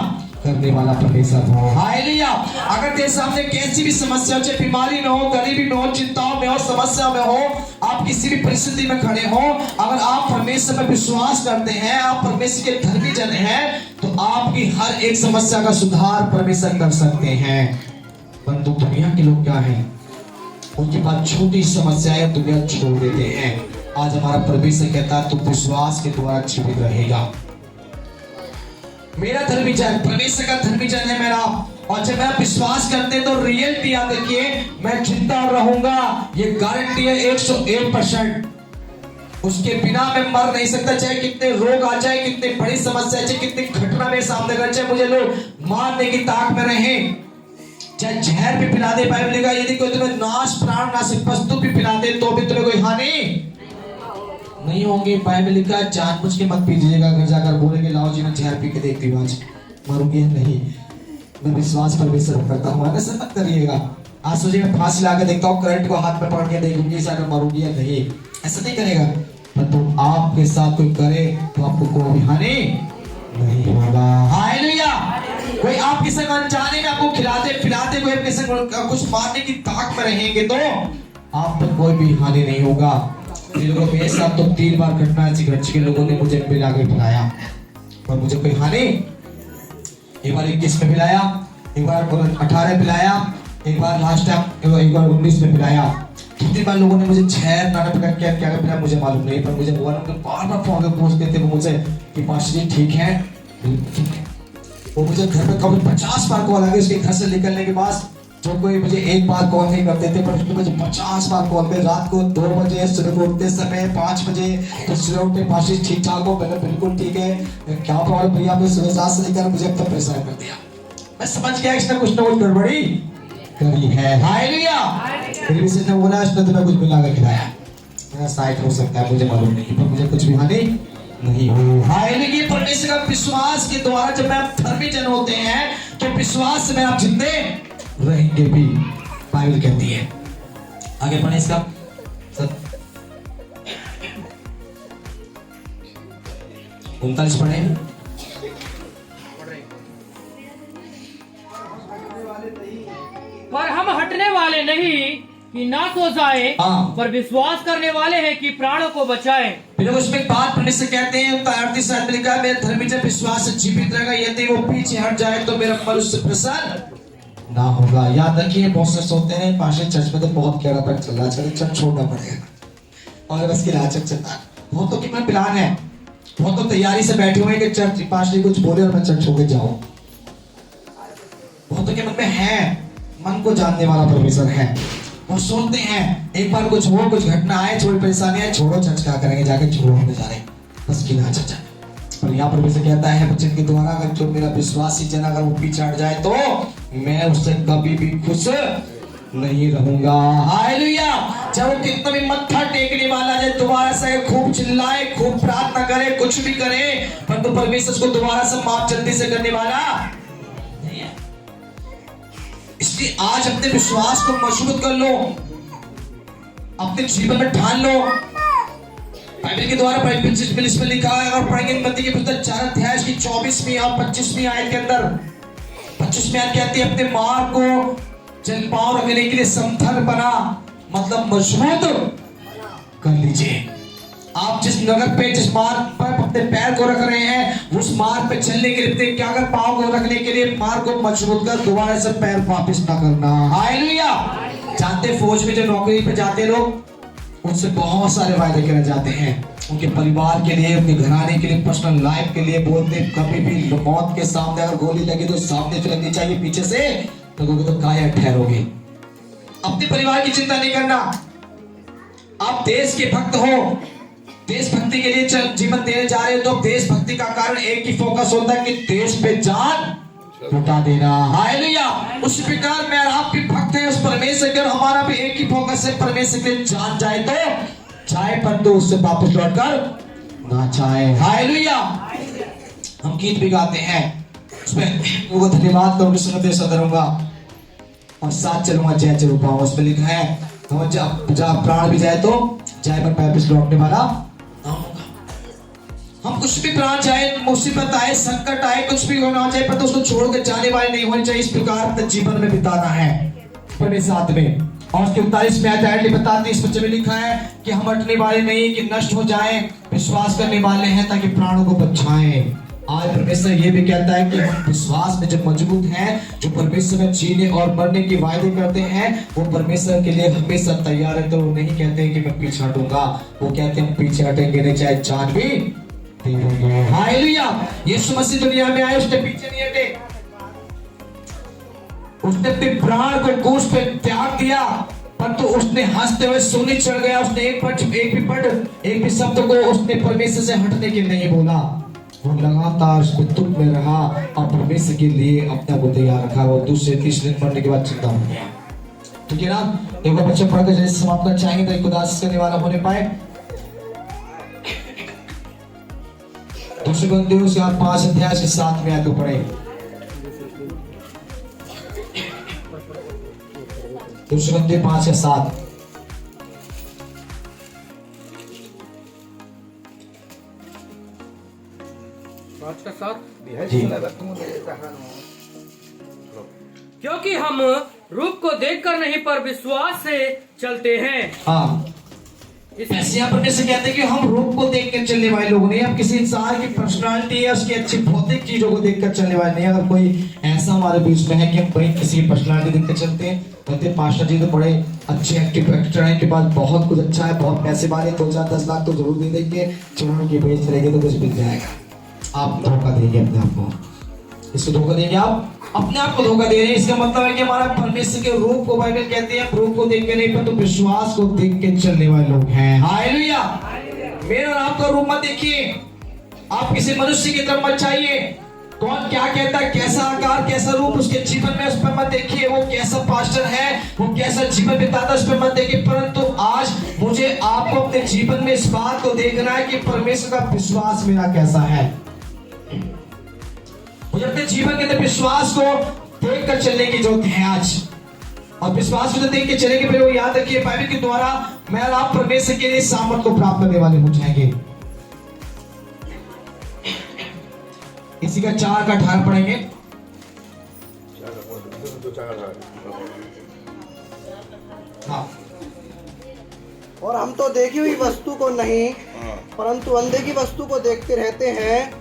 करने वाला परमेश्वर हूं। हालेलुया। अगर तेरे सामने कैसी भी समस्या हो, चाहे बीमारी में हो, गरीबी में हो, चिंताओं में हो, समस्या में हो, आप किसी भी परिस्थिति में खड़े हो, अगर आप परमेश्वर में विश्वास करते हैं, आप परमेश्वर के धर्मी जन हैं, तो आपकी हर एक समस्या का सुधार परमेश्वर कर सकते हैं। परंतु दुनिया के लोग क्या हैं, उनके पास छोटी समस्याएं दुनिया छोड़ देते हैं। आज हमारा परमेश्वर कहता है तू विश्वास के द्वारा जीवित रहेगा। मेरा धर्मी जन परमेश्वर का धर्मी जन है मेरा, और जब मैं विश्वास करते तो रियलिटी याद रखिए, मैं जिंदा रहूंगा, ये गारंटी है 101%। उसके बिना मैं मर नहीं सकता, चाहे कितने रोग आ जाए, कितनी बड़ी समस्या, चाहे कितनी घटना मेरे सामने कर, चाहे मुझे लोग मारने की ताक में रहे, चाहे जहर भी पिला दे। बाइबल लिखा यदि कोई तुम्हें नाश प्राण नाशक वस्तु भी पिला दे तो भी तुम्हें कोई हानि नहीं होगी। बाइबल लिखा है जानबूझ के मत पीजिएगा, घर जाकर बोलेंगे लाओ जी मैं जहर पी के देखती हूँ आज मरूंगी नहीं। मैं विश्वास परमेश्वर करता हूँ, ऐसा मत करिएगा। आज सोचिए मैं फांसी ला के देखता हूँ, करंट को हाथ में पकड़ के देखूंगी अगर मरूंगी या नहीं, ऐसा नहीं करेगा। पर तुम आपके साथ कोई करे तो आपको कोई हानि नहीं होगा। हालेलुया। कोई आपके संग अनजाने में आपको खिलाते पिलाते, कोई आपके संग कुछ मारने की ताक में रहेंगे तो आप पर कोई भी हानि नहीं होगा। मेरे साथ तो 3 बार घटना ऐसी घट चुकी, लोगों ने मुझे मिला के पिलाया और मुझे कोई हानि। एक बार 21 में पिलाया, एक बार 18 पिलाया, एक बार लास्ट टाइम एक बार 19 में पिलाया। कितनी बार लोगों ने मुझे जहर नाना प्रकार क्या क्या पिलाया मुझे मालूम नहीं, पर मुझे बार बार फोन कर पूछते थे वो मुझे कि पास्टर जी ठीक है। वो मुझे घर पे कभी 50 बार कॉल आ गई उसके घर से निकलने के बाद जो कोई मुझे एक बार कॉल नहीं करते थे, पर उसको मुझे 50 बार कॉल कर, रात को 2 बजे, सुबह को उठते समय 5 बजे, तो सुबह उठे 5 बजे ठीक ठाक हो, मैंने बिल्कुल ठीक है, क्या प्रॉब्लम भैया, आपने सुबह 7 से लेकर मुझे अब तक परेशान कर दिया। मैं समझ गया इसने कुछ ना कुछ गड़बड़ी करी है। हालेलुया। फिर भी इसने बोला इसने तुम्हें कुछ मिला कर खिलाया, मेरा साइट हो सकता है, मुझे मालूम नहीं, पर मुझे कुछ भी हानि नहीं हो। हालेलुया। परमेश्वर का विश्वास के द्वारा जब आप धर्मी जन होते हैं तो विश्वास में आप जिंदे रहेंगे भी, बाइबल कहती है। आगे पढ़े इसका 39 पढ़े। पर हम हटने वाले नहीं कि ना सो जाए, पर विश्वास करने वाले हैं कि प्राणों को बचाए। फिर उसमें बात परमेश्वर कहते हैं 38 में लिखा है, मेरा धर्मी जन विश्वास से जीवित रहेगा, यदि वो पीछे हट जाए तो मेरा मन उससे प्रसन्न ना होगा। याद रखिए, बहुत से सोचते हैं पास्टर चर्च में तो बहुत गहरा पैक चल रहा है, चलो चर्च छोड़ना पड़ेगा और बस की राचक चलता है। बहुतों की मन प्लान है, बहुत तो तैयारी से बैठे हुए हैं कि चर्च पास्टर कुछ बोले और मैं चर्च छोड़ के जाऊं। बहुतों के मन में है, मन को जानने वाला परमेश्वर है, वो सोचते हैं एक बार कुछ हो, कुछ घटना आए, थोड़ी परेशानी आए, छोड़ो चर्च क्या करेंगे, जाके छोड़ो हम जा रहे बस की ना चर्च। पर यहाँ परमेश्वर कहता है वचन के द्वारा, अगर जो मेरा विश्वासी जन अगर वो पीछे हट जाए तो मैं उससे कभी भी खुश नहीं रहूंगा। हालेलुया। जब वो कितना भी मत्था टेकने वाला है, दोबारा से खूब चिल्लाए, खूब प्रार्थना करे, कुछ भी करे, परंतु परमेश्वर उसको दोबारा से माफ जल्दी से करने वाला नहीं है। इसलिए आज अपने विश्वास को मजबूत कर लो, अपने जीवन में ठान लो। बाइबल के द्वारा बाइबल इसमें लिखा है, अगर पढ़ेंगे मत्ती की पुस्तक 4 अध्याय की 24वीं और 25वीं आयत के अंदर, 25वीं आयत कहती है, अपने मार्ग को चल पांव रखने के लिए समथर बना, मतलब मजबूत कर लीजिए। आप जिस नगर पे, जिस मार्ग पर अपने पैर को रख रहे हैं, उस मार्ग पे चलने के लिए क्या कर, पांव को रखने के लिए मार्ग को मजबूत कर, दोबारा से पैर वापस ना करना। हालेलुया। जानते फौज में जो नौकरी पे जाते लोग, उनसे बहुत सारे वायदे करे जाते हैं, उनके परिवार के लिए, उनके घराने के लिए, पर्सनल लाइफ के लिए। बोलते कभी भी मौत के सामने अगर गोली लगी तो सामने से लगनी चाहिए, पीछे से लगोगे तो काया ठहरोगे। अपने परिवार की चिंता नहीं करना। आप देश के भक्त हो, देशभक्ति के लिए जीवन देने जा रहे हो, तो देशभक्ति का कारण एक ही फोकस होता है कि देश पे जान लुटा देना। हालेलुया। उस प्रकार मैं आप भी भक्त हैं उस परमेश्वर के, और हमारा भी एक ही फोकस है, परमेश्वर के जान जाए तो चाहे, पर तो उससे वापस लौटकर ना चाहे। हालेलुया। हम गीत भी गाते हैं, उसमें वो धन्यवाद करूंगा, सुनते सदरूंगा और साथ चलूंगा, जय जय पाऊंगा। उसमें लिखा है, जब प्राण भी जाए तो जाए, पर वापस लौटने वाला ना होगा। हम कुछ भी प्राण चाहे, मुसीबत आए, संकट आए, कुछ भी होना चाहे, पर तो उसको छोड़ के जाने वाले नहीं होने चाहिए। इस प्रकार अपने जीवन में बिताना है अपने साथ में। और उसके 39 में आयत बताती, इस बच्चे में लिखा है कि हम हटने वाले नहीं कि नष्ट हो जाए, विश्वास करने वाले हैं ताकि प्राणों को बचाएं। आज परमेश्वर ये भी कहता है कि हम विश्वास में जो मजबूत हैं, जो परमेश्वर में जीने और मरने की वायदे करते हैं, वो परमेश्वर के लिए हमेशा तैयार है। तो वो नहीं कहते हैं कि मैं पीछे हटूंगा, वो कहते हैं हम पीछे हटेंगे नहीं, चाहे जान भी देंगे। हालेलुया। यीशु मसीह दुनिया में आए, उसने पीछे नहीं हटे, उसने अपने प्राण को क्रूस पे त्याग दिया, परंतु उसने हंसते हुए सोने चढ़ गया। उसने एक भी शब्द को उसने परमेश्वर से हटने के नहीं बोला। वो लगातार उसको तुम में रहा और परमेश्वर के लिए अपना को तैयार रखा। वो दूसरे तीसरे दिन मरने के बाद चिंता हो गया। ठीक है ना। एक बार बच्चे पढ़कर जैसे समाप्त करना चाहेंगे तो खुदास करने वाला होने पाए। दूसरे बंदे उसके 5 अध्याय से 7 में आके पढ़े। दूसरे बंदे 5 या 7। जी। क्योंकि हम रूप को देखकर नहीं पर विश्वास से चलते हैं। हाँ, ऐसे यहाँ पर से कहते हैं कि हम रूप को देखकर चलने वाले लोग नहीं, हम किसी इंसान की पर्सनालिटी या उसकी अच्छी भौतिक चीजों को देखकर चलने वाले नहीं। अगर कोई ऐसा हमारे बीच में है कि हम भाई किसी की पर्सनालिटी देखकर चलते हैं, कहते पास्टर जी तो बड़े अच्छे एक्टिव एक्टर हैं, इनके पास बहुत कुछ अच्छा है, बहुत पैसे वाले, 2-4-10 लाख तो जरूर दे देंगे, चुनाव के बेच रहेंगे तो कुछ मिल जाएगा। आप धोखा देंगे अपने आप को। इसको धोखा देंगे आप। अपने आप को धोखा दे रहे हैं। इसका मतलब है कि हमारा परमेश्वर के रूप को बाइबल कहते हैं रूप को देख के नहीं परंतु विश्वास को देख के चलने वाले लोग हैं। हालेलुया। मेरा और आपका रूप मत देखिए, आप किसी मनुष्य की तरफ मत चाहिए। कौन क्या कहता है, कैसा आकार कैसा रूप उसके जीवन में, उस पर मत देखिए। वो कैसा पास्टर है, वो कैसा जीवन बिताता है, उस पर मत देखिए। परंतु आज मुझे आपको अपने जीवन में इस बात को देखना है कि परमेश्वर का विश्वास मेरा कैसा है। मुझे अपने जीवन के अंदर विश्वास को देख कर चलने की जरूरत है आज। और विश्वास को देख के चलेंगे फिर वो याद रखिए बाइबल के द्वारा मैं और आप परमेश्वर के लिए सामर्थ को प्राप्त करने वाले हो जाएंगे। इसी का 4 का 18 पढ़ेंगे। हाँ। और हम तो देखी हुई वस्तु को नहीं परंतु अनदेखी वस्तु को देखते रहते हैं,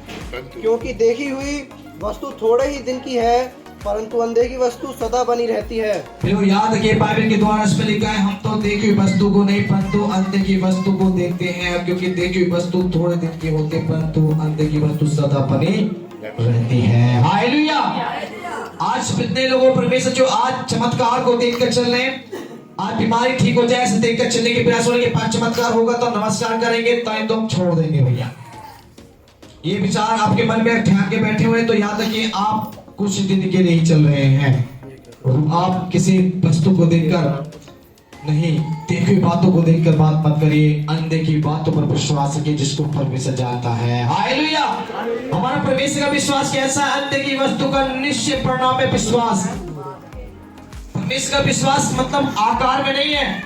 क्योंकि देखी हुई वस्तु थोड़े ही दिन की है परंतु अनदेखी वस्तु सदा बनी रहती है। फिर वो याद रखिए बाइबल के द्वारा इसमें लिखा है हम तो देखी हुई वस्तु को नहीं परंतु अनदेखी वस्तु को देखते हैं, क्योंकि देखी हुई वस्तु थोड़े दिन की होती है परंतु अनदेखी वस्तु सदा बनी रहती है। हालेलुया। आज कितने लोगों परमेश्वर जो आज चमत्कार को देखकर चल रहे हैं, आज बीमारी ठीक हो जाए ऐसे देखकर चलने के प्रयास होने के 5 चमत्कार होगा तो नमस्कार करेंगे तो हम छोड़ देंगे भैया। ये विचार आपके मन में ध्यान के बैठे हुए तो याद रखिए आप कुछ दिन के लिए ही चल रहे हैं। आप किसी वस्तु को देखकर नहीं, देखी हुई बातों को देखकर बात मत करिए, अनदेखी बातों पर विश्वास रखिए जिसको परमेश्वर जानता है। हालेलुया। हमारा परमेश्वर का विश्वास कैसा है? अनदेखी वस्तु का निश्चय परिणाम है विश्वास। परमेश्वर का विश्वास मतलब आकार में नहीं है,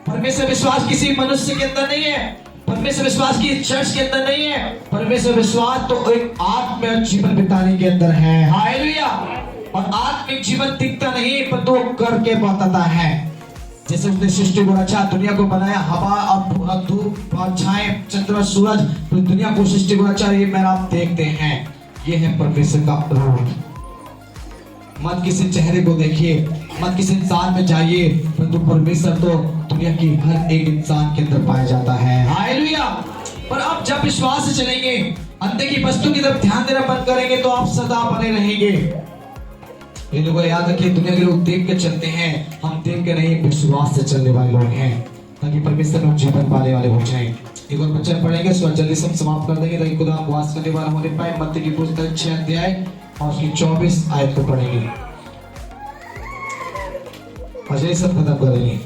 परमेश्वर विश्वास किसी मनुष्य के अंदर नहीं है, परमेश्वर विश्वास की चर्च के अंदर नहीं है, परमेश्वर विश्वास तो एक आत्मिक जीवन बिताने के अंदर है। हालेलुया। और आत्मिक जीवन दिखता नहीं पर तो करके बताता है। जैसे उसने सृष्टि को रचा, दुनिया को बनाया, हवा और धूप और छाए, चंद्र और सूरज, तो दुनिया को सृष्टि को रचा, ये मेरा आप देखते हैं। ये है परमेश्वर का रूप। मत किसी चेहरे को देखिए, मत किसी इंसान में जाइए, परंतु परमेश्वर तो दुनिया की हर एक इंसान के अंदर पाया जाता है। हालेलुया। पर आप जब विश्वास से चलेंगे, अनदेखी वस्तु की तरफ ध्यान देना बंद करेंगे तो आप सदा बने रहेंगे। ये लोग याद रखिए दुनिया के लोग देख के चलते हैं, हम देख के नहीं विश्वास से चलने वाले लोग हैं ताकि परमेश्वर में जीवन पाने वाले हो जाएं। एक और वचन पढ़ेंगे, सो जल्दी से हम समाप्त कर देंगे ताकि खुदा हम वास करने वाला होने पाए। मत्ती की पुस्तक 6 अध्याय और उसकी 24 आयत को पढ़ेंगे और यही सब खत्म करेंगे।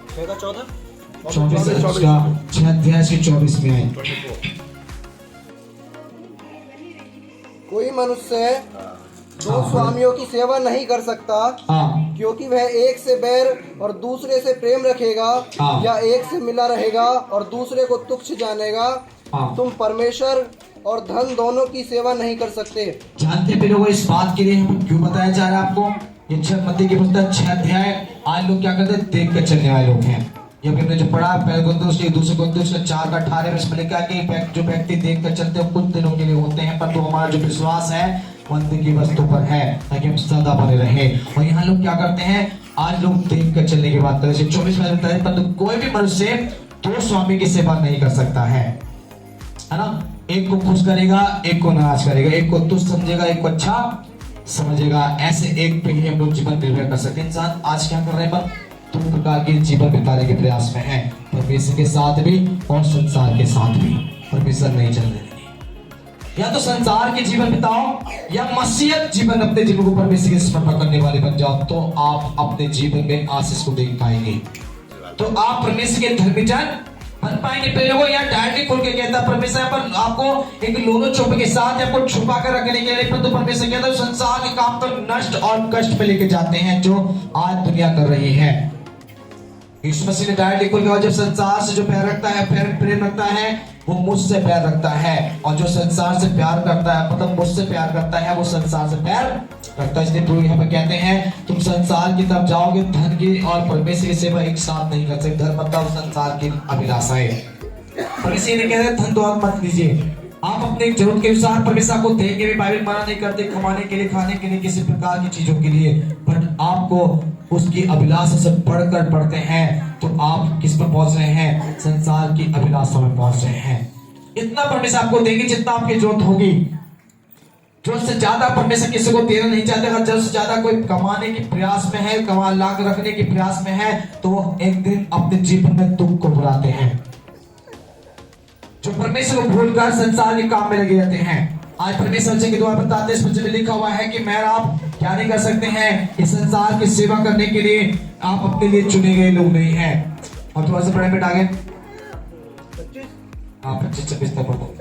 छः 14 6 अध्याय की 24 में आए। कोई मनुष्य 2 स्वामियों की सेवा नहीं कर सकता, क्योंकि वह एक से बैर और दूसरे से प्रेम रखेगा, या एक से मिला रहेगा और दूसरे को तुच्छ जानेगा। तुम परमेश्वर और धन दोनों की सेवा नहीं कर सकते। जानते भी लोग इस बात के लिए हमें क्यों बताया जा रहा है आपको? ये मत्ती की पुस्तक 6 अध्याय, आज लोग क्या करते हैं? देख कर चलने वाले लोग हैं। ये हमने जो पढ़ा पहले कुरिन्थियों के दूसरे कुरिन्थियों 4 का 18 में इसमें लिखा कि जो व्यक्ति देख कर चलते हैं कुछ दिनों के लिए होते हैं, पर तो हमारा जो विश्वास है वो अनदेखी वस्तु पर है ताकि हम सदा बने रहे। और यहाँ लोग क्या करते हैं? आज लोग देख कर चलने की बात करते हैं। 24 में लिखा है परंतु कोई भी मनुष्य 2 स्वामी की सेवा नहीं कर सकता है ना? एक को खुश करेगा, एक को नाराज करेगा, एक को तुच्छ समझेगा, एक को अच्छा समझेगा। ऐसे एक पे ही हम लोग जीवन निर्भर कर सकते हैं। इंसान आज क्या कर रहे हैं? 2 प्रकार के जीवन बिताने के प्रयास में है, परमेश्वर के साथ भी और संसार के साथ भी। परमेश्वर नहीं चल रहे, या तो संसार के जीवन बिताओ या मसीहत जीवन अपने जीवन को परमेश्वर के समर्पण करने वाले बन जाओ, तो आप अपने जीवन में आशीष को देख पाएंगे, तो आप परमेश्वर के धर्मीजन बन पाएंगे। तो लोगों यहाँ डायरेक्टली खोल के कहता है परमेश्वर पर आपको एक लोलो चुप के साथ आपको छुपा कर रखने के लिए, परंतु परमेश्वर कहता है संसार के काम तो नष्ट और कष्ट पे लेके जाते हैं जो आज दुनिया कर रही है। यीशु मसीह ने डायरेक्टली खोल के, जब संसार से जो प्यार रखता है, प्रेम रखता है, वो मुझसे प्यार रखता है, और जो संसार से प्यार करता है मतलब मुझसे प्यार करता है वो संसार से प्यार रखता है। इसलिए प्रभु यहाँ पे कहते हैं तुम संसार की तरफ जाओगे, धन की और परमेश्वर की सेवा एक साथ नहीं कर सकते। धन मतलब संसार की अभिलाषाएं, परमेश्वर ने कहते हैं धन तो आप मत लीजिए, आप अपने जरूरत के अनुसार परमेश्वर को देंगे भी। बाइबल मना नहीं करते कमाने के लिए, खाने के लिए, किसी प्रकार की चीजों के लिए, पर आपको उसकी अभिलाषा से बढ़कर बढ़ते हैं तो आप किस पर पहुंच रहे हैं? संसार की अभिलाषा में पहुंच रहे हैं। इतना परमेश्वर आपको देंगे जितना आपकी जरूरत होगी। जो से ज्यादा परमेश्वर किसी को देना नहीं चाहते। अगर जब से ज्यादा कोई कमाने की प्रयास में है, कमा लाख रखने की प्रयास में है, तो वो एक दिन अपने जीवन में दुख को बुलाते हैं। जो परमेश्वर को भूलकर संसार के काम में लगे रहते हैं। आज परमेश्वर के द्वारा बताते इस वचन में लिखा हुआ है कि मैं आप क्या नहीं कर सकते हैं, इस संसार की सेवा करने के लिए आप अपने लिए चुने गए लोग नहीं है। और थोड़ा सा बड़े बेटा आगे 25-26 तक पढ़ो।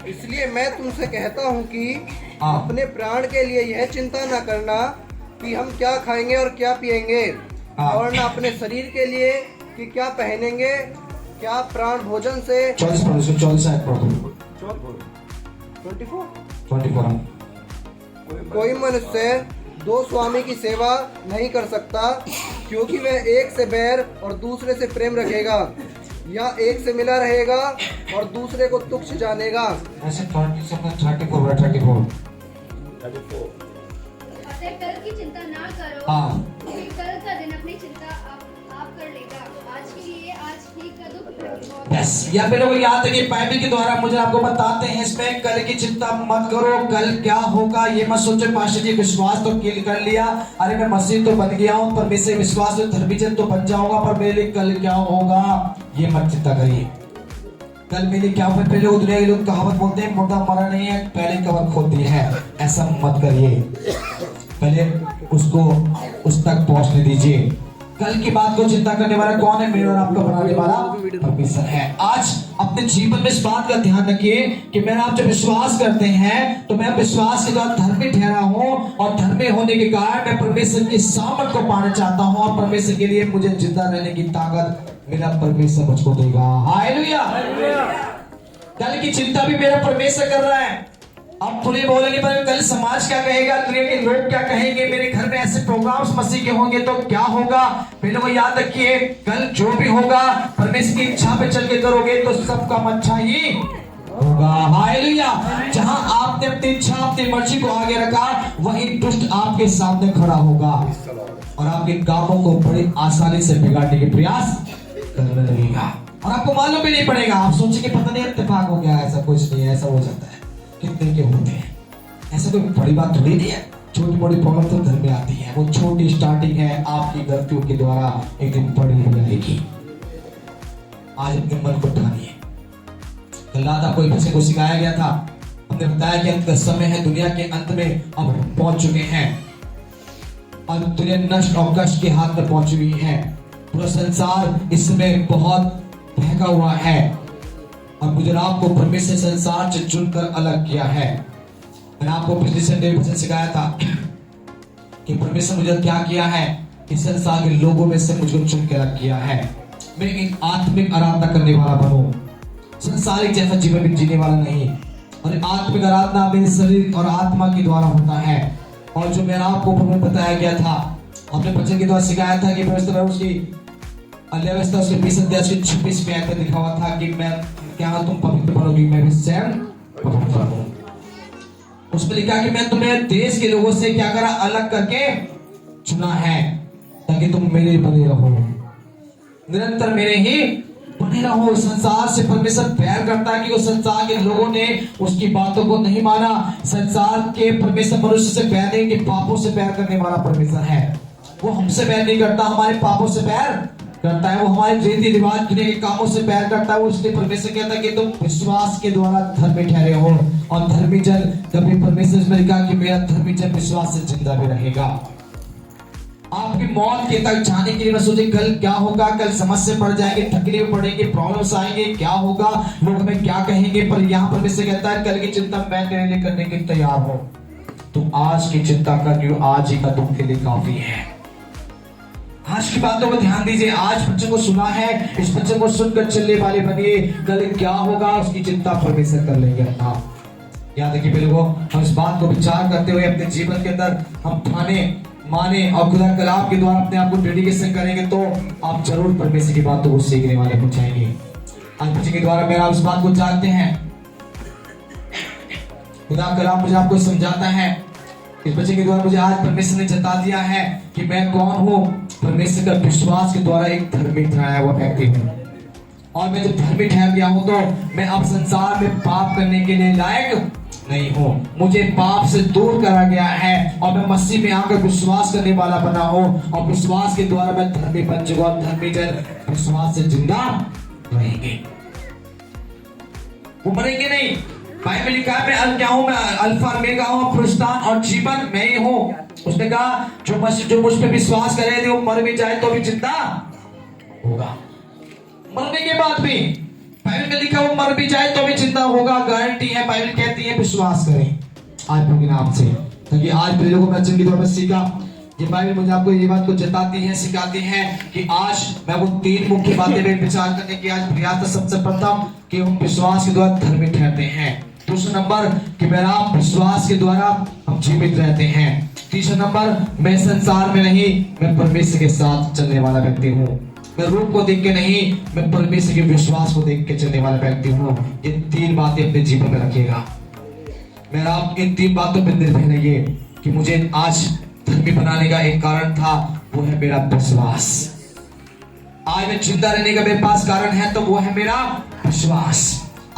इसलिए मैं तुमसे कहता हूँ कि अपने प्राण के लिए यह चिंता न करना कि हम क्या खाएंगे और क्या पिएंगे, और न अपने शरीर के लिए कि क्या पहनेंगे। क्या प्राण भोजन से 24 कोई मनुष्य दो स्वामी की सेवा नहीं कर सकता, क्योंकि वह एक से बैर और दूसरे से प्रेम रखेगा, या एक से मिला रहेगा और दूसरे को तुच्छ जानेगा। ऐसे 34 अतः कल की चिंता ना करो, क्योंकि कल का दिन अपनी चिंता आप कर लेगा। आज के लिए आज ही का दुख बस यहाँ पे लोग याद है कि बाइबल के द्वारा मुझे आपको बताते हैं इसमें कल की चिंता मत करो। कल क्या होगा ये मत सोचो। पास्टर जी विश्वास तो कर लिया, अरे मैं मसीह तो बन गया हूँ, परमेश्वर विश्वास तो धर्मीजन तो बन जाऊंगा, पर मेरे लिए कल क्या होगा ये मत चिंता करिए। कल मेरे क्या होगा, पहले वो दुनिया के लोग कहावत बोलते हैं मुर्दा मरा नहीं है पहले कबर खोद दी है। ऐसा मत करिए, पहले उसको उस तक पहुंचने दीजिए। कल की बात को चिंता करने वाला कौन है? मेरे और आपका बनाने वाला परमेश्वर है। आज अपने जीवन में इस बात का ध्यान रखिए कि मैंने आप जब विश्वास करते हैं तो मैं विश्वास के द्वारा धर्मी ठहरा हूं, और धर्मी होने के कारण मैं परमेश्वर की सामर्थ को पाना चाहता हूं, और परमेश्वर के लिए मुझे जिंदा रहने की ताकत मेरा परमेश्वर मुझको देगा। हालेलुया। कल की चिंता भी मेरा परमेश्वर कर रहा है। अब थोड़ी बोलेंगे पर कल समाज क्या कहेगा, दुनिया के लोग क्या कहेंगे, मेरे घर में ऐसे प्रोग्राम्स मसीह के होंगे तो क्या होगा। पहले वो याद रखिए कल जो भी होगा परमेश्वर की इच्छा पे चल के करोगे तो सब काम अच्छा ही होगा। हालेलुया। जहां आपने अपनी इच्छा अपनी मर्जी को आगे रखा वही दुष्ट आपके सामने खड़ा होगा और आपके कामों को बड़ी आसानी से बिगाड़ने के प्रयास करने लगेगा, और आपको मालूम भी नहीं पड़ेगा। आप सोचेंगे पता नहीं इत्तेफाक हो गया, ऐसा कुछ नहीं है, ऐसा हो जाता है। कितने के होते हैं, ऐसा कोई बड़ी बात थोड़ी नहीं है। छोटी मोटी प्रॉब्लम तो घर में आती है, वो छोटी स्टार्टिंग है, आपकी गलतियों के द्वारा एक दिन बड़ी हो जाएगी। आज अपने मन को ठानिए। कल रात आपको एक बच्चे को सिखाया गया था, हमने बताया कि अंत का समय है, दुनिया के अंत में अब पहुंच चुके हैं और दुनिया नष्ट और कष्ट के हाथ में पहुंची हुई है। पूरा संसार इसमें बहुत बहका हुआ है, और मुझे आपको परमेश्वर संसार से चुनकर अलग किया है। मैंने आपको पिछले संडे वचन सिखाया था कि परमेश्वर मुझे क्या किया है, इस संसार के लोगों में से मुझको चुन के अलग किया है। मैं एक आत्मिक आराधना करने वाला बनूं, संसारिक जैसा जीवन भी जीने वाला नहीं। और आत्मिक आराधना मेरे शरीर और आत्मा के द्वारा होता है। और जो मैंने आपको बताया गया था, अपने वचन के द्वारा सिखाया था कि व्यवस्था उसकी अव्यवस्था उसके 20 में आयत लिखा हुआ था कि मैं क्या तुम पवित्र बनोगी, मैं भी स्वयं पवित्र हूं। उसमें लिखा कि मैं तुम्हें देश के लोगों से क्या करा, अलग करके चुना है, ताकि तुम मेरे बने रहो, निरंतर मेरे ही बने रहो। संसार से परमेश्वर प्यार करता है कि उस संसार के लोगों ने उसकी बातों को नहीं माना। संसार के परमेश्वर मनुष्य से प्यार नहीं, कि पापों से प्यार करने वाला परमेश्वर है। वो हमसे प्यार नहीं करता, हमारे पापों से प्यार करता है। वो हमारे रीति रिवाज के कामों से प्यार करता है। वो इसलिए परमेश्वर कहता है कि तुम विश्वास के द्वारा धर्मी ठहरे हो, और धर्मी जन कभी परमेश्वर में लिखा कि मेरा धर्मी जन विश्वास से जिंदा भी रहेगा। आपकी मौत के तक जाने के लिए मैं सोचे कल क्या होगा, कल समस्या पड़ जाएगी, तकलीफ पड़ेगी, प्रॉब्लम्स आएंगे, क्या होगा, लोग हमें क्या कहेंगे। पर यहाँ परमेश्वर कहता है कल की चिंता मैं तेरे लिए करने के लिए तैयार हूं। तुम आज की चिंता कर रही हो, आज ही का तुम के लिए काफी है। आज की बातों को ध्यान दीजिए। आज बच्चों को सुना है, इस बच्चों को सुनकर चलने वाले बनिए। कल क्या होगा उसकी चिंता परमेश्वर कर लेंगे। याद रखिए लोगों, हम इस बात को विचार करते हुए अपने जीवन के अंदर हम ठाने माने और खुदा कलाम के द्वारा अपने आप को डेडिकेशन करेंगे तो आप जरूर परमेश्वर की बातों को सीखने वाले हो जाएंगे। आज बच्चे के द्वारा मेरा इस बात को जानते हैं, खुदा कलाम मुझे आपको समझाता है। इस बच्चे के द्वारा मुझे आज परमेश्वर ने जता दिया है कि मैं कौन हूँ। परमेश्वर का विश्वास के द्वारा एक धर्मी ठहराया हुआ व्यक्ति हूँ। और मैं जब धर्मी ठहर गया हूं तो मैं अब संसार में पाप करने के लिए लायक नहीं हूं। मुझे पाप से दूर करा गया है और मैं मसीह में आकर विश्वास करने वाला बना हूं और विश्वास के द्वारा मैं धर्मी बन चुका हूं। धर्मी जन विश्वास से जिंदा रहेंगे, वो मरेंगे नहीं। बाइबल लिखा है मैं क्या हूं, मैं अल्फा ओमेगा हूं, पुरुषार्थ और जीवन मैं ही हूं। उसने कहा जो मुझ पे विश्वास करे यदि वो मर भी जाए तो भी जिंदा होगा। मरने के बाद भी बाइबल में लिखा वो मर भी जाए तो भी जिंदा होगा, गारंटी है। बाइबल कहती है विश्वास करें आज प्रभु के नाम से। ताकि आज मेरे लोगों में चंगी तौर पर सीखा, ये बाइबल मुझे आपको ये बात को जताती है, सिखाती है कि आज मैं वो 3 मुख्य बातें में विचार करने की आज प्रयास। सबसे प्रथम कि हम विश्वास के द्वारा धर्मी ठहरते हैं। दूसरा नंबर कि मेरा विश्वास के द्वारा हम जीवित रहते हैं। तीसरा नंबर मैं संसार में नहीं, मैं परमेश्वर के साथ चलने वाला व्यक्ति हूँ। मैं रूप को देख के नहीं, मैं परमेश्वर के विश्वास को देख के चलने वाला व्यक्ति हूँ। ये 3 बातें अपने जीवन में रखिएगा। मेरा इन 3 बातों पर निर्भर रहिए कि मुझे आज धर्मी बनाने का एक कारण था, वो है मेरा विश्वास। आज मैं जिंदा रहने का मेरे पास कारण है तो वो है मेरा विश्वास।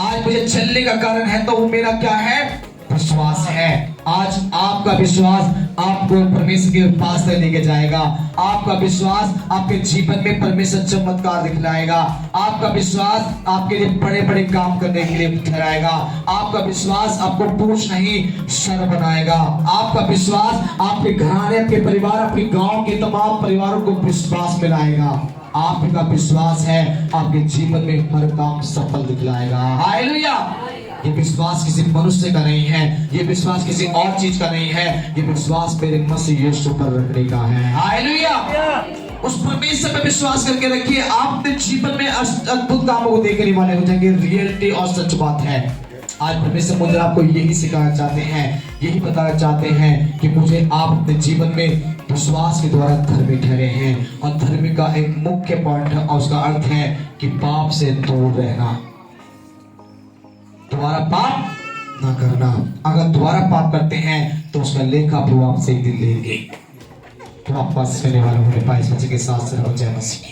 आज मुझे चलने का कारण है तो वो मेरा क्या है, विश्वास है। आज आपका विश्वास आपको परमेश्वर के पास तक लेके जाएगा। आपका विश्वास आपके जीवन में परमेश्वर चमत्कार दिखलाएगा। आपका विश्वास आपके लिए बड़े बड़े काम करने के लिए ठहराएगा। आपका विश्वास आपको पूछ नहीं सर बनाएगा। आपका विश्वास आपके घराने, आपके परिवार, आपके गांव के तमाम परिवारों को विश्वास मिलाएगा। आपका विश्वास है आपके जीवन में हर काम सफल दिखलाएगा। हालेलुया। ये विश्वास किसी मनुष्य का नहीं है, ये विश्वास किसी और चीज का नहीं है, ये विश्वास मेरे मसीह यीशु पर रखने का है। हालेलुया। उस परमेश्वर पर विश्वास करके रखिए, आप अपने जीवन में अद्भुत कामों को देखने वाले हो जाएंगे। रियलिटी और सच बात है। आज परमेश्वर मुझे आपको यही सिखाना चाहते हैं, यही बताना चाहते हैं कि मुझे आप अपने जीवन में विश्वास के द्वारा धर्मी ठहरे हैं। और धर्मी का एक मुख्य पॉइंट है और उसका अर्थ है कि पाप से दूर रहना, दोबारा पाप ना करना। अगर दोबारा पाप करते हैं तो उसका लेखा प्रभु आपसे एक दिन लेंगे। तो आप पास रहने वालों के पास के साथ जय मसीह।